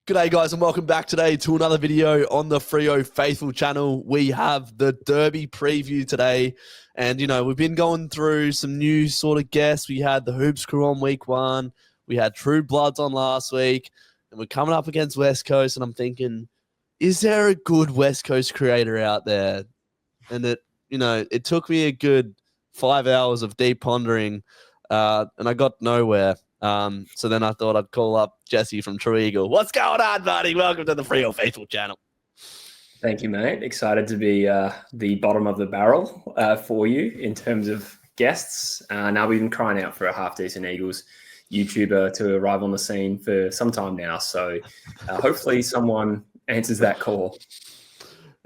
G'day guys and welcome back today to another video on the Freo Faithful channel. We have the Derby preview today and we've been going through some new sort of guests. We had the Hoops crew on week 1. We had True Bloods on last week and we're coming up against West Coast and I'm thinking, is there a good West Coast creator out there? And it took me a good 5 hours of deep pondering and I got nowhere. So then I thought I'd call up Jesse from True Eagle. What's going on, buddy? Welcome to the Freo Faithful channel. Thank you, mate. Excited to be the bottom of the barrel for you in terms of guests. Now we've been crying out for a half-decent Eagles YouTuber to arrive on the scene for some time now. So hopefully someone answers that call.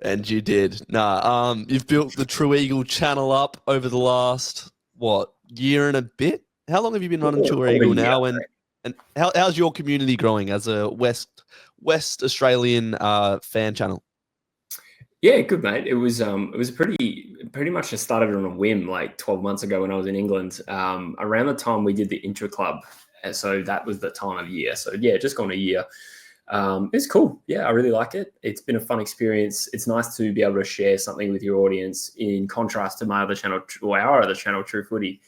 And you did. You've built the True Eagle channel up over the last, year and a bit? How long have you been running True Eagle now? And how's your community growing as a West Australian fan channel? Yeah, good, mate. It was pretty much just started on a whim like 12 months ago when I was in England. Around the time we did the intra club, so that was the time of year. So yeah, just gone a year. It's cool. Yeah, I really like it. It's been a fun experience. It's nice to be able to share something with your audience in contrast to my other channel or our other channel, True Footy.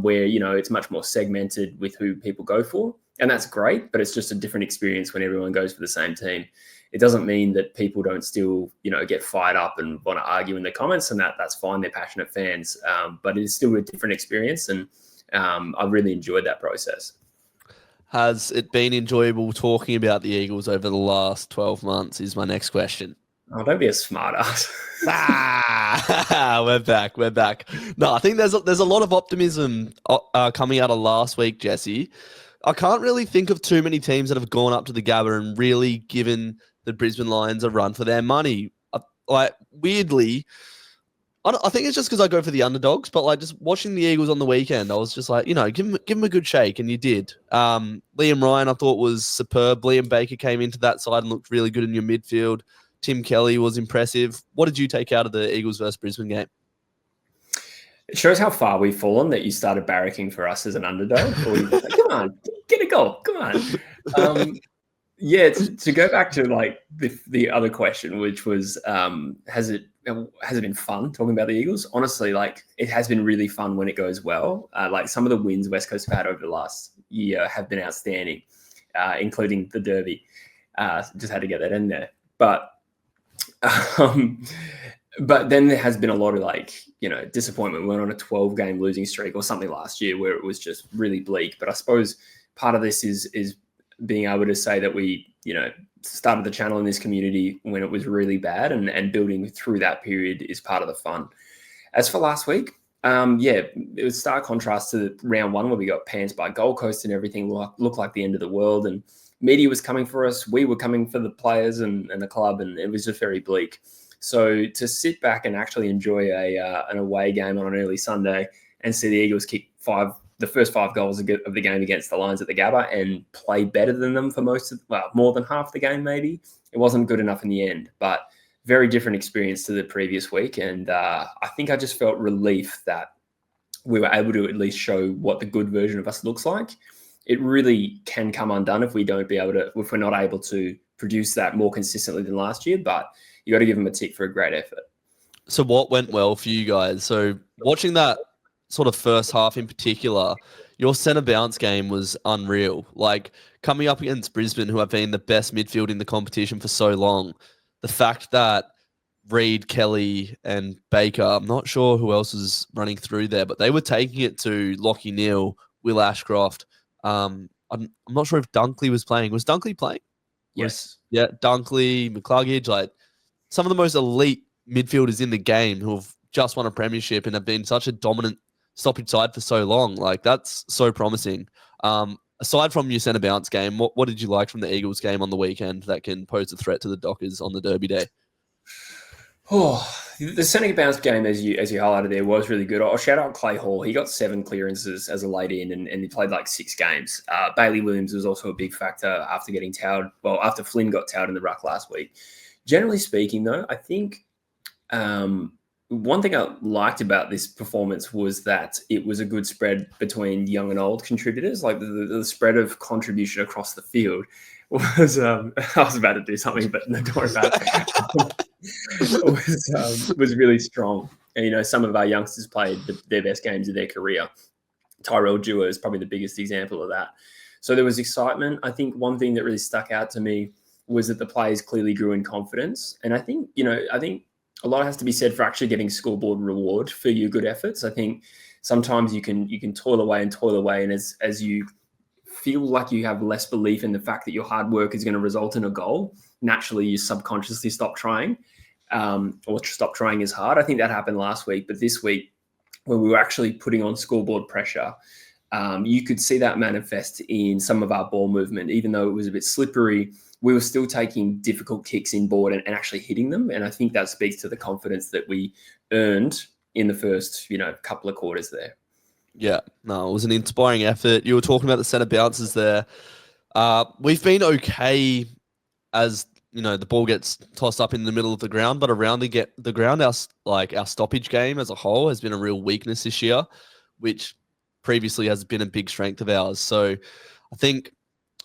Where, it's much more segmented with who people go for. And that's great, but it's just a different experience when everyone goes for the same team. It doesn't mean that people don't still, get fired up and want to argue in the comments, and that's fine. They're passionate fans, but it is still a different experience. And I really enjoyed that process. Has it been enjoyable talking about the Eagles over the last 12 months is my next question. Oh, don't be a smart ass. We're back. No, I think there's a lot of optimism coming out of last week, Jesse. I can't really think of too many teams that have gone up to the Gabba and really given the Brisbane Lions a run for their money. Weirdly, I think it's just because I go for the underdogs, but just watching the Eagles on the weekend, I was just like, give them a good shake, and you did. Liam Ryan, I thought, was superb. Liam Baker came into that side and looked really good in your midfield. Tim Kelly was impressive. What did you take out of the Eagles versus Brisbane game? It shows how far we've fallen that you started barracking for us as an underdog. Come on, get a goal. Come on. To go back to the other question, which was has it been fun talking about the Eagles? Honestly, it has been really fun when it goes well. Some of the wins West Coast have had over the last year have been outstanding, including the Derby. Just had to get that in there. But then there has been a lot of disappointment. We went on a 12-game losing streak or something last year where it was just really bleak. But I suppose part of this is being able to say that we, started the channel in this community when it was really bad and building through that period is part of the fun. As for last week, it was stark contrast to round 1 where we got pants by Gold Coast and everything looked like the end of the world. And media was coming for us. We were coming for the players and the club, and it was just very bleak. So to sit back and actually enjoy an away game on an early Sunday and see the Eagles kick the first 5 goals of the game against the Lions at the Gabba and play better than them for more than half the game maybe, it wasn't good enough in the end. But very different experience to the previous week. And I think I just felt relief that we were able to at least show what the good version of us looks like. It really can come undone if we're not able to produce that more consistently than last year, but you got to give them a tick for a great effort. So what went well for you guys? So watching that sort of first half in particular, your centre bounce game was unreal. Coming up against Brisbane, who have been the best midfield in the competition for so long, the fact that Reid, Kelly, and Baker, I'm not sure who else was running through there, but they were taking it to Lachie Neale, Will Ashcroft. I'm not sure if Dunkley was playing. Was Dunkley playing? Yes. Dunkley, McCluggage, some of the most elite midfielders in the game who have just won a premiership and have been such a dominant stoppage side for so long. That's so promising. Aside from your centre bounce game, what did you like from the Eagles game on the weekend that can pose a threat to the Dockers on the Derby day? Oh, the centre bounce game, as you highlighted there, was really good. I'll shout out Clay Hall. He got 7 clearances as a late in, and he played 6 games. Bailey Williams was also a big factor after Flynn got towed in the ruck last week. Generally speaking, though, I think one thing I liked about this performance was that it was a good spread between young and old contributors, the spread of contribution across the field I was about to do something, but no, don't worry about it. Was really strong. And, some of our youngsters played their best games of their career. Tyrell Dewar is probably the biggest example of that. So there was excitement. I think one thing that really stuck out to me was that the players clearly grew in confidence. And I think a lot has to be said for actually getting scoreboard reward for your good efforts. I think sometimes you can toil away, and as you feel like you have less belief in the fact that your hard work is going to result in a goal, naturally you subconsciously stop trying, or stop trying as hard. I think that happened last week, but this week, when we were actually putting on scoreboard pressure, you could see that manifest in some of our ball movement. Even though it was a bit slippery, we were still taking difficult kicks in board and actually hitting them. And I think that speaks to the confidence that we earned in the first, couple of quarters there. Yeah, no, it was an inspiring effort. You were talking about the centre bounces there. We've been okay as, the ball gets tossed up in the middle of the ground, but around the ground, our stoppage game as a whole has been a real weakness this year, which previously has been a big strength of ours. So I think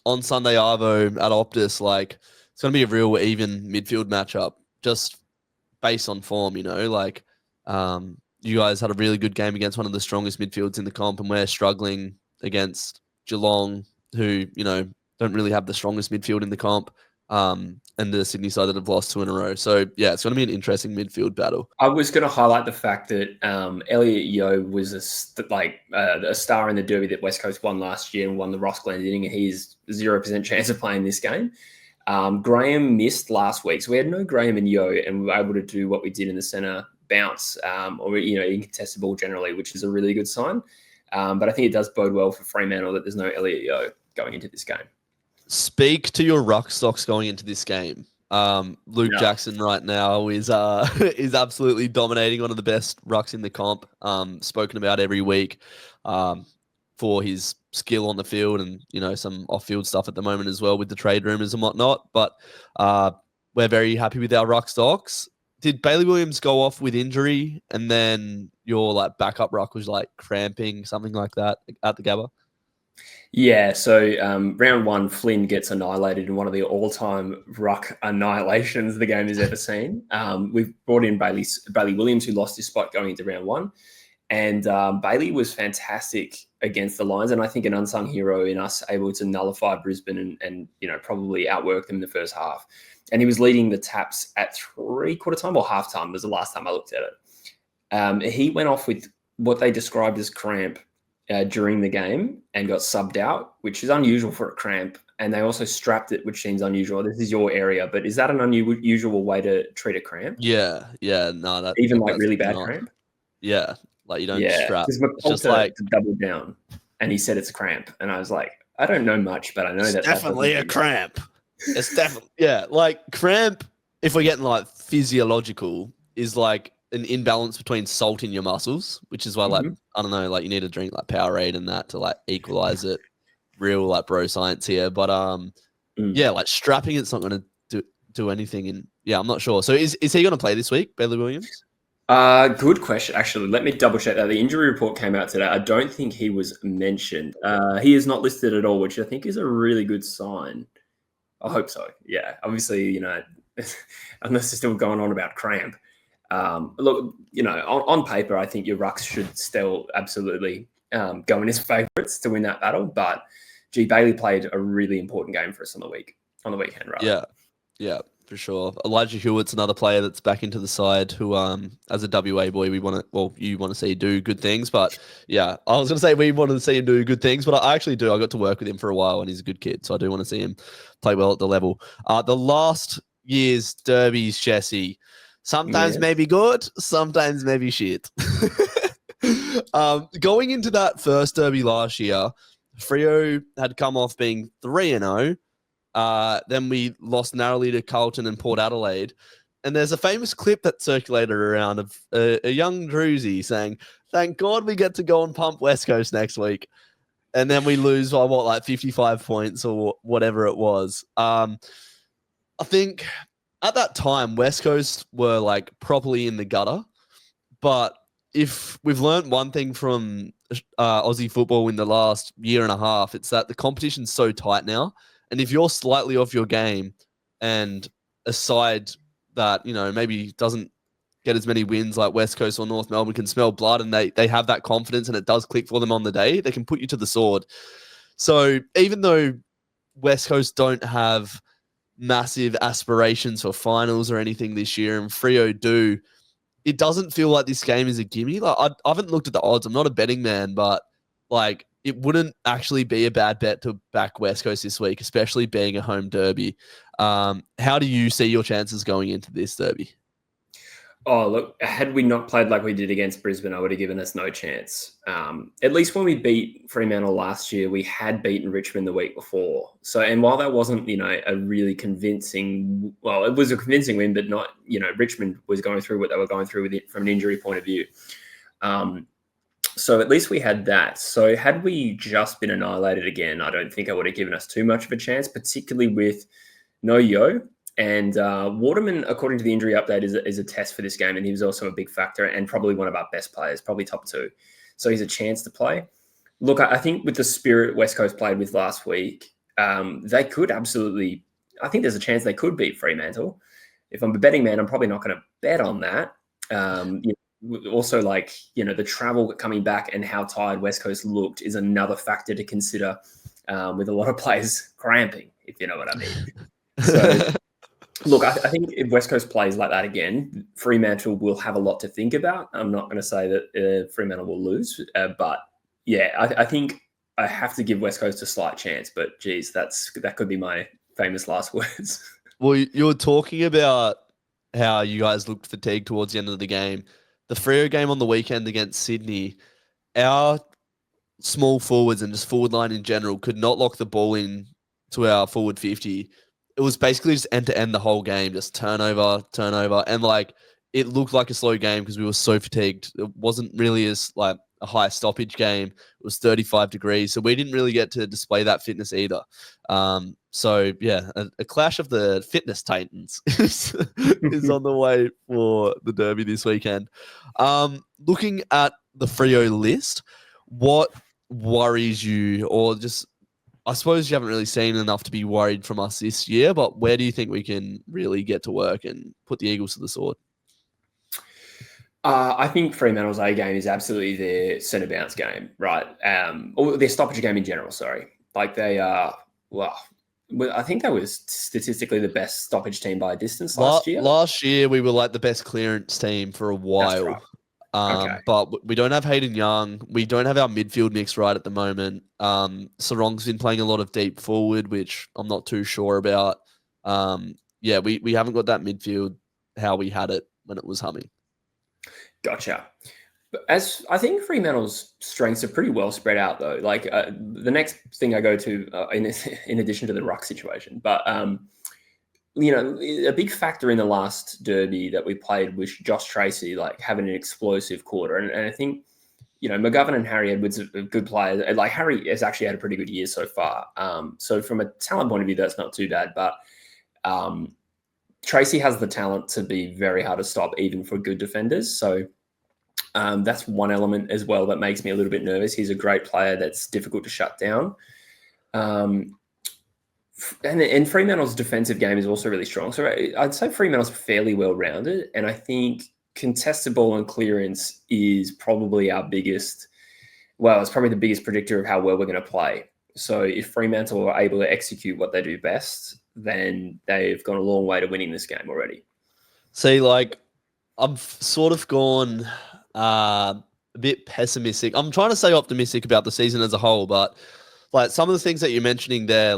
on Sunday Arvo at Optus, it's going to be a real even midfield matchup, just based on form, you guys had a really good game against one of the strongest midfields in the comp, and we're struggling against Geelong, who, don't really have the strongest midfield in the comp, and the Sydney side that have lost 2 in a row. So, yeah, it's going to be an interesting midfield battle. I was going to highlight the fact that Elliot Yeo was a star in the derby that West Coast won last year and won the Ross Glendinning, and he's 0% chance of playing this game. Graham missed last week, so we had no Graham and Yeo, and we were able to do what we did in the centre bounce, or incontested ball generally, which is a really good sign. But I think it does bode well for Fremantle that there's no Elliot Yeo going into this game. Speak to your ruck stocks going into this game. Luke Jackson right now is absolutely dominating, one of the best rucks in the comp, spoken about every week for his skill on the field and, some off-field stuff at the moment as well with the trade rumors and whatnot. But we're very happy with our ruck stocks. Did Bailey Williams go off with injury and then your backup ruck was cramping, something like that at the Gabba? Yeah, so round one, Flynn gets annihilated in one of the all-time ruck annihilations the game has ever seen. We've brought in Bailey Williams, who lost his spot going into round one. And Bailey was fantastic against the Lions, and I think an unsung hero in us able to nullify Brisbane and probably outwork them in the first half. And he was leading the taps at 3/4 time or half time was the last time I looked at it. He went off with what they described as cramp during the game and got subbed out, which is unusual for a cramp. And they also strapped it, which seems unusual. This is your area, but is that an unusual way to treat a cramp? Yeah, no, that even really bad cramp. Yeah, you don't strap. It's just to double down, and he said it's a cramp, and I was like, I don't know much, but I know that's definitely a cramp. It's definitely cramp. If we're getting physiological, is an imbalance between salt in your muscles, which is why I don't know, you need to drink Powerade and that to equalize it. Real bro science here, but strapping it's not going to do anything. And I'm not sure. So is he going to play this week, Bailey Williams? Good question. Actually, let me double check that. The injury report came out today. I don't think he was mentioned. He is not listed at all, which I think is a really good sign. I hope so. Yeah, obviously, unless they're still going on about cramp. Look, on paper, I think your rucks should still absolutely go in as favourites to win that battle. But, Bailey played a really important game for us on the weekend, right? Yeah, for sure. Elijah Hewitt's another player that's back into the side who, as a WA boy, you want to see do good things. But, yeah, I was going to say we wanted to see him do good things, but I actually do. I got to work with him for a while, and he's a good kid, so I do want to see him play well at the level. The last year's derbies, Jesse, sometimes maybe good, sometimes maybe shit. Going into that first derby last year, Freo had come off being 3-0. Then we lost narrowly to Carlton and Port Adelaide. And there's a famous clip that circulated around of a young Drewzy saying, "Thank God we get to go and pump West Coast next week." And then we lose by 55 points or whatever it was. I think at that time, West Coast were properly in the gutter. But if we've learned one thing from Aussie football in the last year and a half, it's that the competition's so tight now. And if you're slightly off your game and a side that, maybe doesn't get as many wins like West Coast or North Melbourne can smell blood and they have that confidence and it does click for them on the day, they can put you to the sword. So even though West Coast don't have massive aspirations for finals or anything this year, and Freo do, it doesn't feel like this game is a gimme. Like I haven't looked at the odds. I'm not a betting man, but like it wouldn't actually be a bad bet to back West Coast this week, especially being a home derby. How do you see your chances going into this derby? Oh, look, had we not played like we did against Brisbane, I would have given us no chance. At least when we beat Fremantle last year, we had beaten Richmond the week before. So, and while that wasn't, a really convincing, well, it was a convincing win, but not, Richmond was going through what they were going through with it from an injury point of view. So at least we had that. So had we just been annihilated again, I don't think I would have given us too much of a chance, particularly with no Yo. And Waterman, according to the injury update, is a test for this game, and he was also a big factor and probably one of our best players, probably top 2. So he's a chance to play. Look, I think with the spirit West Coast played with last week, they could absolutely – I think there's a chance they could beat Fremantle. If I'm a betting man, I'm probably not going to bet on that. Also, the travel coming back and how tired West Coast looked is another factor to consider with a lot of players cramping, if you know what I mean. So – look, I think if West Coast plays like that again, Fremantle will have a lot to think about. I'm not going to say that Fremantle will lose, but yeah, I think I have to give West Coast a slight chance. But geez, that could be my famous last words. Well, you were talking about how you guys looked fatigued towards the end of the game. The Freo game on the weekend against Sydney, our small forwards and just forward line in general could not lock the ball in to our forward 50. It was basically just end to end the whole game, just turnover. And it looked like a slow game because we were so fatigued. It wasn't really as a high stoppage game. It was 35 degrees. So we didn't really get to display that fitness either. So yeah, a clash of the fitness titans is on the way for the derby this weekend. Looking at the Freo list, what worries you, or just I suppose you haven't really seen enough to be worried from us this year, but where do you think we can really get to work and put the Eagles to the sword? I think Fremantle's A game is absolutely their centre bounce game, right? Or their stoppage game in general, sorry. They are, I think that was statistically the best stoppage team by a distance last year. Last year, we were the best clearance team for a while. That's right. Okay. But we don't have Hayden Young. We don't have our midfield mix right at the moment. Sarong's been playing a lot of deep forward, which I'm not too sure about. We haven't got that midfield how we had it when it was humming. Gotcha. As I think Fremantle's strengths are pretty well spread out, though. The next thing I go to, in addition to the ruck situation, but a big factor in the last derby that we played was Josh Tracy, having an explosive quarter. And I think, McGovern and Harry Edwards are good players. Harry has actually had a pretty good year so far. So from a talent point of view, that's not too bad. But Tracy has the talent to be very hard to stop, even for good defenders. So that's one element as well that makes me a little bit nervous. He's a great player that's difficult to shut down. And Fremantle's defensive game is also really strong. So I'd say Fremantle's fairly well-rounded. And I think contested ball and clearance is probably our biggest, it's probably the biggest predictor of how well we're going to play. So if Fremantle are able to execute what they do best, then they've gone a long way to winning this game already. See, I've sort of gone a bit pessimistic. I'm trying to stay optimistic about the season as a whole, but some of the things that you're mentioning there,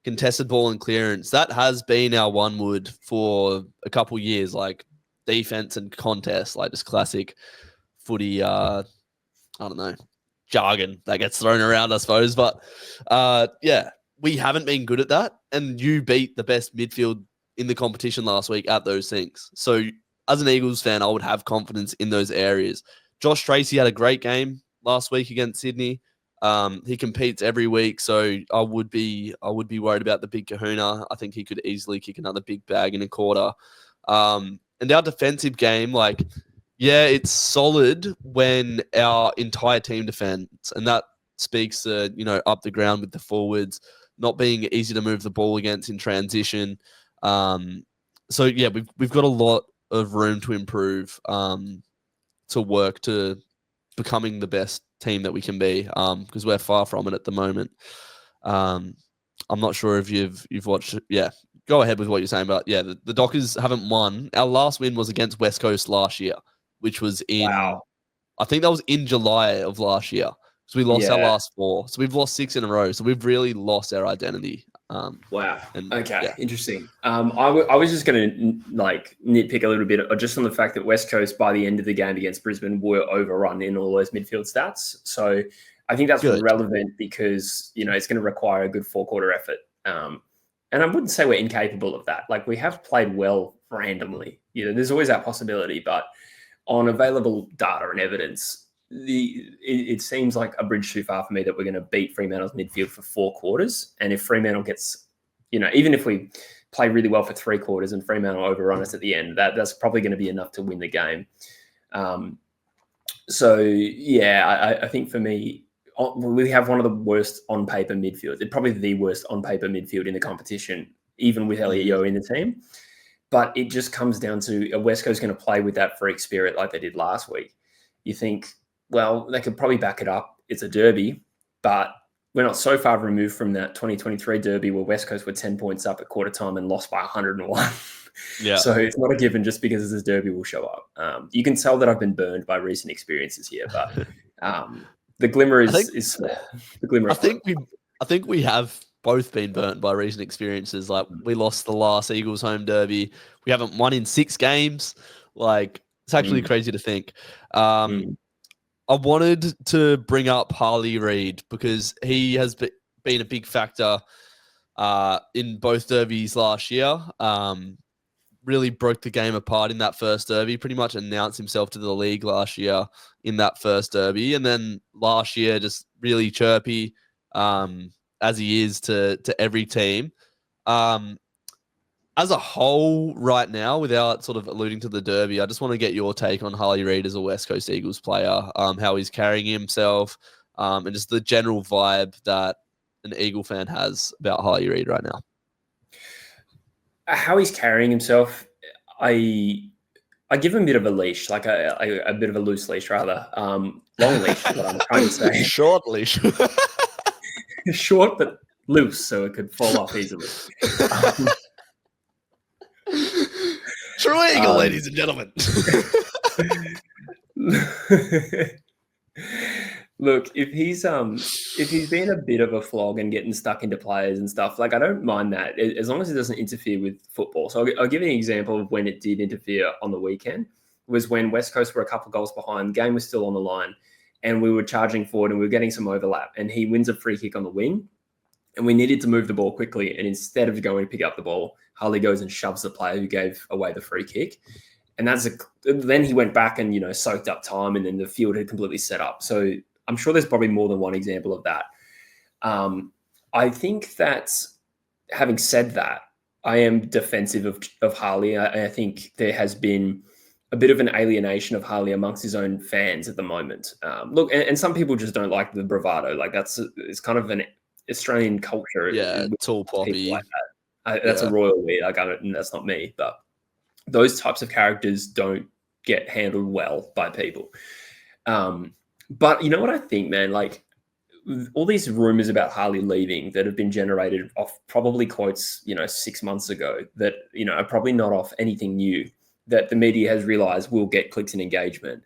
contested ball and clearance, that has been our one wood for a couple years, defense and contest, just classic footy, I don't know, jargon that gets thrown around, I suppose. But we haven't been good at that. And you beat the best midfield in the competition last week at those things. So as an Eagles fan, I would have confidence in those areas. Josh Tracy had a great game last week against Sydney. He competes every week, so I would be worried about the big kahuna. I think he could easily kick another big bag in a quarter. And our defensive game, it's solid when our entire team defends, and that speaks up the ground with the forwards, not being easy to move the ball against in transition. So yeah, we've got a lot of room to improve, to work to becoming the best team that we can be, because we're far from it at the moment. I'm not sure if you've watched it. Yeah, go ahead with what you're saying, but yeah, the Dockers haven't won. Our last win was against West Coast last year, which was Wow. I think that was in July of last year. So we lost our Yeah. last 4. So we've lost 6 in a row. So we've really lost our identity. Wow. And Okay. yeah, Interesting. I was just going to like nitpick a little bit just on the fact that West Coast by the end of the game against Brisbane were overrun in all those midfield stats. So I think that's good. relevant because, it's going to require a good 4-quarter effort. And I wouldn't say we're incapable of that. Like we have played well randomly. There's always that possibility, but on available data and evidence, it seems like a bridge too far for me that we're going to beat Fremantle's midfield for 4 quarters. And if Fremantle gets, even if we play really well for 3 quarters and Fremantle overrun us at the end, that's probably going to be enough to win the game. So yeah, I think for me, we have one of the worst on paper midfields. It's probably the worst on paper midfield in the competition, even with Elliot Yeo in the team. But it just comes down to West Coast going to play with that freak spirit like they did last week. You think, well, they could probably back it up. It's a derby, but we're not so far removed from that 2023 derby where West Coast were 10 points up at quarter time and lost by 101. Yeah. So it's not a given just because this derby will show up. You can tell that I've been burned by recent experiences here, but the glimmer is small. The glimmer. I think we have both been burnt by recent experiences. Like we lost the last Eagles home derby. We haven't won in 6 games. Like it's actually crazy to think. I wanted to bring up Harley Reid because he has been a big factor in both derbies last year. Really broke the game apart in that first derby, pretty much announced himself to the league last year in that first derby. And then last year, just really chirpy as he is to every team. As a whole right now, without sort of alluding to the derby, I just want to get your take on Harley Reid as a West Coast Eagles player, how he's carrying himself, and just the general vibe that an Eagle fan has about Harley Reid right now. How he's carrying himself, I give him a bit of a leash, like a bit of a loose leash, rather. Long leash, what I'm trying to say. Short leash. Short, but loose, so it could fall off easily. True Eagle, ladies and gentlemen. Look, if he's been a bit of a flog and getting stuck into players and stuff, like I don't mind that as long as it doesn't interfere with football. So I'll give you an example of when it did interfere on the weekend. Was when West Coast were a couple of goals behind, game was still on the line, and we were charging forward and we were getting some overlap. And he wins a free kick on the wing, and we needed to move the ball quickly. And instead of going to pick up the ball, Harley goes and shoves the player who gave away the free kick. And then he went back and soaked up time, and then the field had completely set up. So I'm sure there's probably more than one example of that. I think that having said that, I am defensive of Harley. I think there has been a bit of an alienation of Harley amongst his own fans at the moment. Look, and some people just don't like the bravado. Like it's kind of an Australian culture. Yeah, tall poppy. Like that. That's a royal we. Like that's not me, but those types of characters don't get handled well by people. But you know what I think, man? Like all these rumors about Harley leaving that have been generated off probably quotes, 6 months ago that, are probably not off anything new that the media has realized will get clicks and engagement.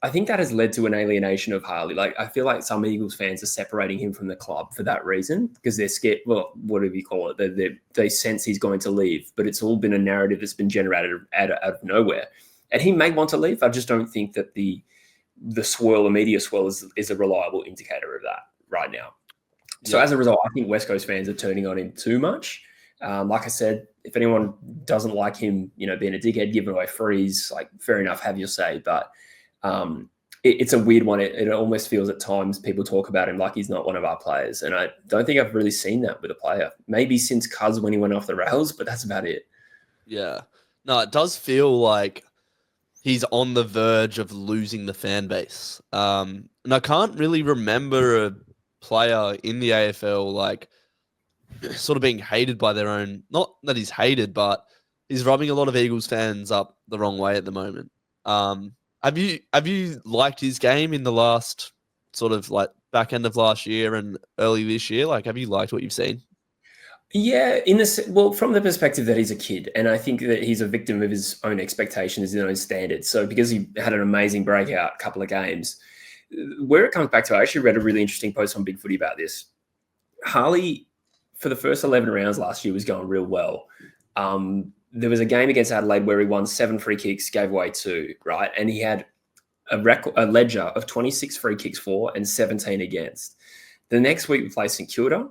I think that has led to an alienation of Harley. Like I feel like some Eagles fans are separating him from the club for that reason because they're scared. Well, whatever you call it, they sense he's going to leave, but it's all been a narrative that's been generated out of nowhere. And he may want to leave. I just don't think that the swirl, the media swirl, is a reliable indicator of that right now. So as a result, I think West Coast fans are turning on him too much. Like I said, if anyone doesn't like him, being a dickhead, giving away frees, like fair enough, have your say. But it's a weird one. It almost feels at times people talk about him like he's not one of our players. And I don't think I've really seen that with a player. Maybe since Cuz when he went off the rails, but that's about it. Yeah. No, it does feel like he's on the verge of losing the fan base. And I can't really remember a player in the AFL like sort of being hated by their own. Not that he's hated, but he's rubbing a lot of Eagles fans up the wrong way at the moment. Have you liked his game in the last sort of like back end of last year and early this year? Like, have you liked what you've seen? Yeah, from the perspective that he's a kid, and I think that he's a victim of his own expectations, his own standards. So because he had an amazing breakout couple of games, where it comes back to, I actually read a really interesting post on Big Footy about this. Harley, for the first 11 rounds last year, was going real well. There was a game against Adelaide where he won 7 free kicks, gave away 2, right? And he had a ledger of 26 free kicks for and 17 against. The next week we play St Kilda.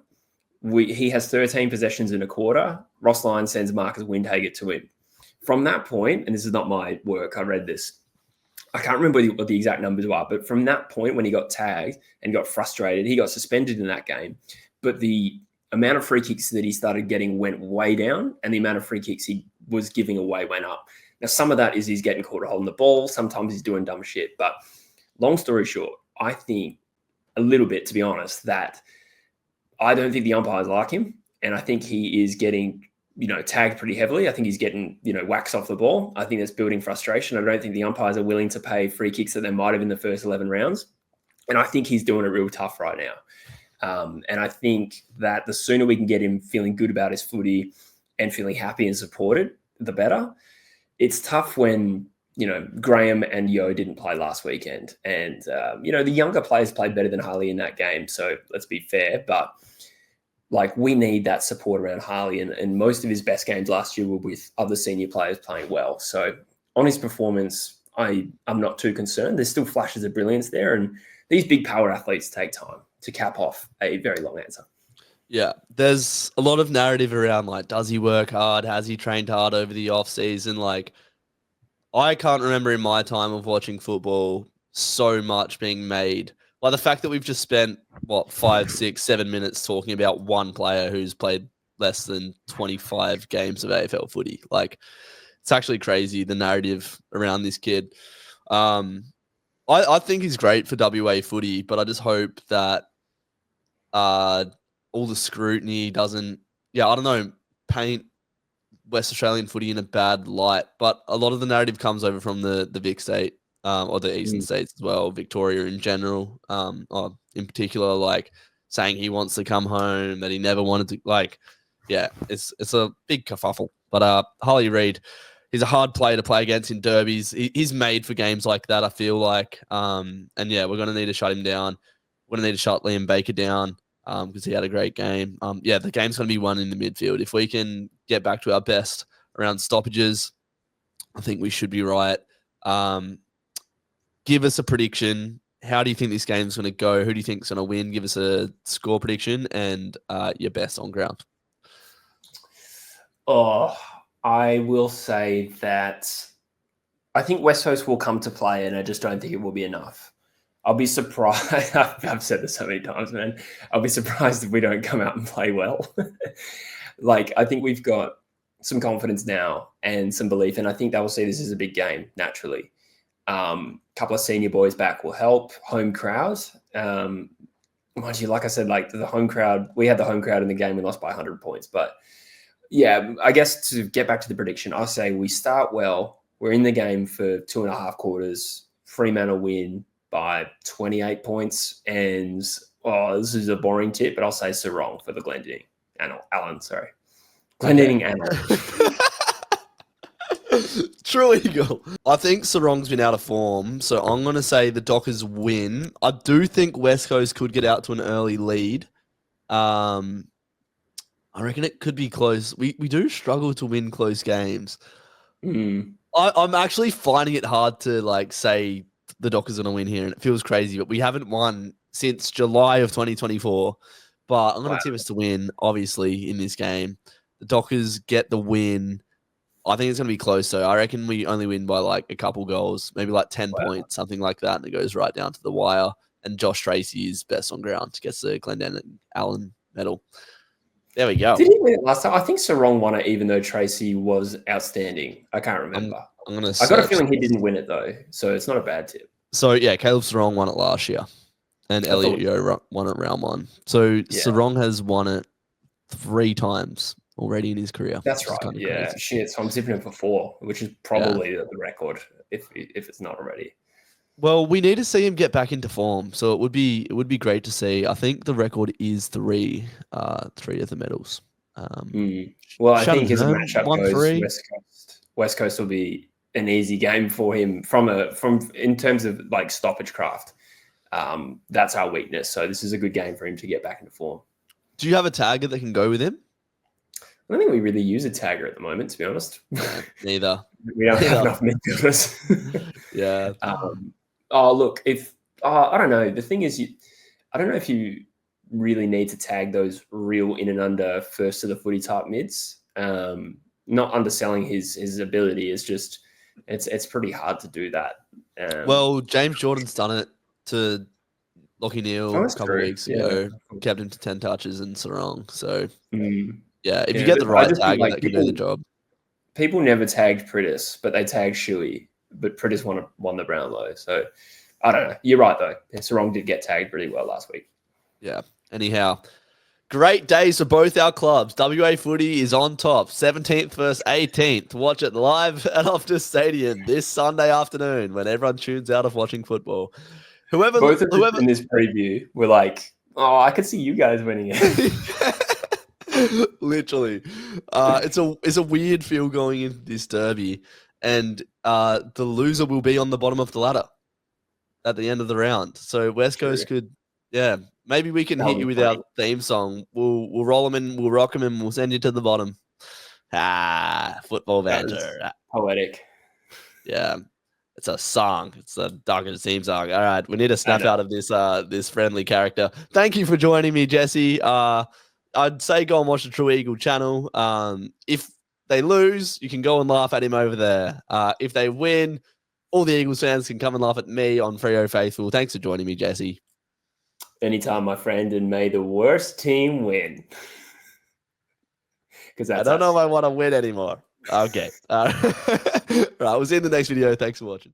He has 13 possessions in a quarter. Ross Lyon sends Marcus Windhager to him. From that point, and this is not my work, I read this. I can't remember what the exact numbers are, but from that point when he got tagged and got frustrated, he got suspended in that game. But the amount of free kicks that he started getting went way down, and the amount of free kicks he was giving away went up. Now, some of that is he's getting caught holding the ball. Sometimes he's doing dumb shit. But long story short, I think a little bit, to be honest, that I don't think the umpires like him. And I think he is getting, tagged pretty heavily. I think he's getting, whacks off the ball. I think that's building frustration. I don't think the umpires are willing to pay free kicks that they might have in the first 11 rounds. And I think he's doing it real tough right now. And I think that the sooner we can get him feeling good about his footy and feeling happy and supported, the better. It's tough when, Graham and Yo didn't play last weekend. And, the younger players played better than Harley in that game. So let's be fair. But we need that support around Harley. And most of his best games last year were with other senior players playing well. So on his performance, I'm not too concerned. There's still flashes of brilliance there. And these big power athletes take time to cap off a very long answer. Yeah, there's a lot of narrative around, does he work hard? Has he trained hard over the off season? I can't remember in my time of watching football so much being made. The fact that we've just spent, 5, 6, 7 minutes talking about one player who's played less than 25 games of AFL footy. It's actually crazy, the narrative around this kid. I think he's great for WA footy, but I just hope that all the scrutiny doesn't, paint West Australian footy in a bad light. But a lot of the narrative comes over from the Vic state, or the eastern states as well, Victoria in general, or in particular, saying he wants to come home, that he never wanted to, it's a big kerfuffle. But Harley Reid, he's a hard player to play against in derbies. He's made for games like that, I feel like. And we're going to need to shut him down. We're going to need to shut Liam Baker down because he had a great game. The game's going to be won in the midfield. If we can get back to our best around stoppages, I think we should be right. Give us a prediction. How do you think this game's going to go? Who do you think is going to win? Give us a score prediction and your best on ground. Oh, I will say that I think West Coast will come to play, and I just don't think it will be enough. I'll be surprised. I've said this so many times, man. I'll be surprised if we don't come out and play well. I think we've got some confidence now and some belief, and I think they will see this as a big game, naturally. Couple of senior boys back will help. Home crowd. Mind you, like I said, the home crowd, we had the home crowd in the game, we lost by 100 points. But yeah, I guess to get back to the prediction, I'll say we start well. We're in the game for 2.5 quarters. Fremantle win by 28 points. And, this is a boring tip, but I'll say Sarong for the Glendinning. Alan, sorry. Glendinning and True Eagle. I think Sarong's been out of form, so I'm going to say the Dockers win. I do think West Coast could get out to an early lead. I reckon it could be close. We do struggle to win close games. I'm actually finding it hard to say the Dockers are going to win here, and it feels crazy, but we haven't won since July of 2024. But I'm going to tip us to win, obviously, in this game. The Dockers get the win. I think it's going to be close, though. I reckon we only win by a couple goals, maybe 10 points, something like that, and it goes right down to the wire. And Josh Tracy is best on ground, gets the Glendinning Allen medal. There we go. Did he win it last time? I think Sarong won it, even though Tracy was outstanding. I can't remember. I got a feeling he didn't win it, though, so it's not a bad tip. So, yeah, Caleb Sarong won it last year, and Elliot Yeo won it round 1. So, Sarong has won it 3 times already in his career. That's which is right. kind of Yeah. crazy. Shit. So I'm tipping him for 4, which is probably the record if it's not already. Well, we need to see him get back into form, so it would be great to see. I think the record is 3, 3 of the medals. Well, I Shannon think as a Hurn matchup won goes, 3. West Coast will be an easy game for him in terms of like stoppage craft. That's our weakness. So this is a good game for him to get back into form. Do you have a tagger that can go with him? I don't think we really use a tagger at the moment, to be honest. Neither. We don't have enough midfielders. Yeah. Look, I don't know. The thing is, I don't know if you really need to tag those real in and under first to the footy type mids. Not underselling his ability is just it's pretty hard to do that. Well, James Jordan's done it to Lockie Neal a couple of weeks ago. Kept him to 10 touches and Sarong. So yeah, if you get the right tagger that can do the job. People never tagged Pritis, but they tagged Shuey. But Pritis won the Brownlow. So I don't know. You're right though. Sarong did get tagged pretty well last week. Yeah. Anyhow, great days for both our clubs. WA Footy is on top, 17th versus 18th. Watch it live at Optus Stadium this Sunday afternoon when everyone tunes out of watching football. Both of us in this preview were like, oh, I could see you guys winning it. Literally. It's a weird feel going into this derby, and the loser will be on the bottom of the ladder at the end of the round. So West Coast could, maybe we can hit you with our theme song. We'll roll them in, we'll rock them, and we'll send you to the bottom. Football banter. Poetic. Yeah. It's a song. It's a Dockers theme song. All right, we need to snap out of this friendly character. Thank you for joining me, Jesse. I'd say go and watch the True Eagle channel. If they lose, you can go and laugh at him over there. If they win, all the Eagles fans can come and laugh at me on Freo Faithful. Thanks for joining me, Jesse. Anytime, my friend, and may the worst team win. Because I don't know if I want to win anymore. Okay. All right, we'll see you in the next video. Thanks for watching.